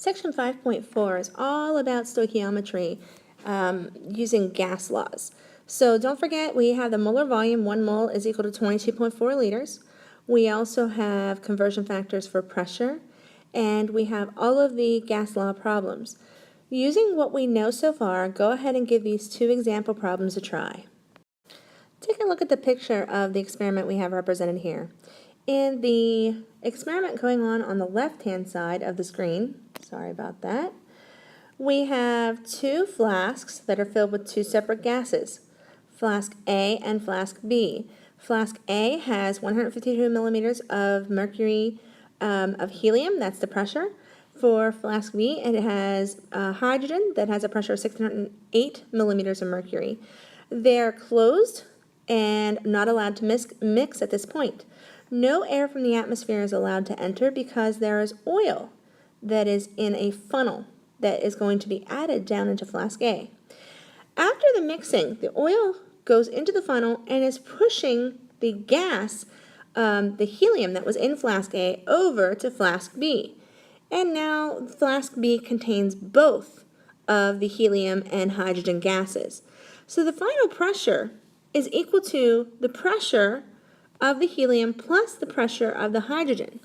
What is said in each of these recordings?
Section 5.4 is all about stoichiometry using gas laws. So don't forget, we have the molar volume. 1 mole is equal to 22.4 liters. We also have conversion factors for pressure, and we have all of the gas law problems. Using what we know so far, go ahead and give these 2 example problems a try. Take a look at the picture of the experiment we have represented here. In the experiment going on the left-hand side of the screen, sorry about that, we have 2 flasks that are filled with 2 separate gases, flask A and flask B. Flask A has 152 millimeters of mercury of helium, that's the pressure. For flask B, it has hydrogen that has a pressure of 608 millimeters of mercury. They're closed and not allowed to mix at this point. No air from the atmosphere is allowed to enter because there is oil that is in a funnel that is going to be added down into flask A. After the mixing, the oil goes into the funnel and is pushing the gas, the helium that was in flask A, over to flask B. And now flask B contains both of the helium and hydrogen gases. So the final pressure is equal to the pressure of the helium plus the pressure of the hydrogen.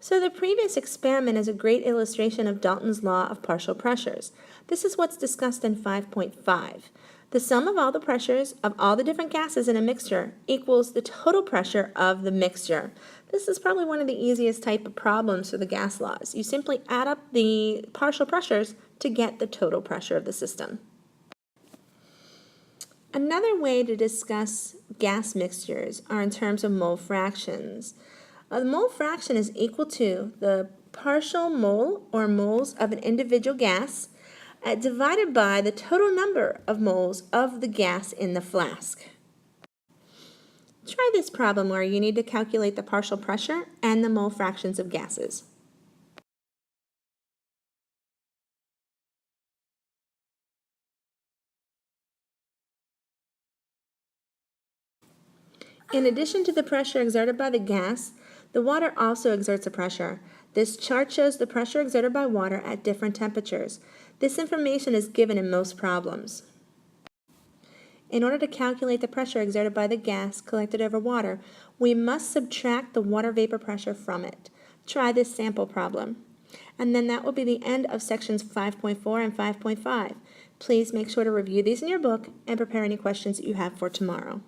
So the previous experiment is a great illustration of Dalton's law of partial pressures. This is what's discussed in 5.5. The sum of all the pressures of all the different gases in a mixture equals the total pressure of the mixture. This is probably one of the easiest type of problems for the gas laws. You simply add up the partial pressures to get the total pressure of the system. Another way to discuss gas mixtures are in terms of mole fractions. The mole fraction is equal to the partial mole or moles of an individual gas divided by the total number of moles of the gas in the flask. Try this problem where you need to calculate the partial pressure and the mole fractions of gases. In addition to the pressure exerted by the gas, the water also exerts a pressure. This chart shows the pressure exerted by water at different temperatures. This information is given in most problems. In order to calculate the pressure exerted by the gas collected over water, we must subtract the water vapor pressure from it. Try this sample problem. And then that will be the end of sections 5.4 and 5.5. Please make sure to review these in your book and prepare any questions that you have for tomorrow.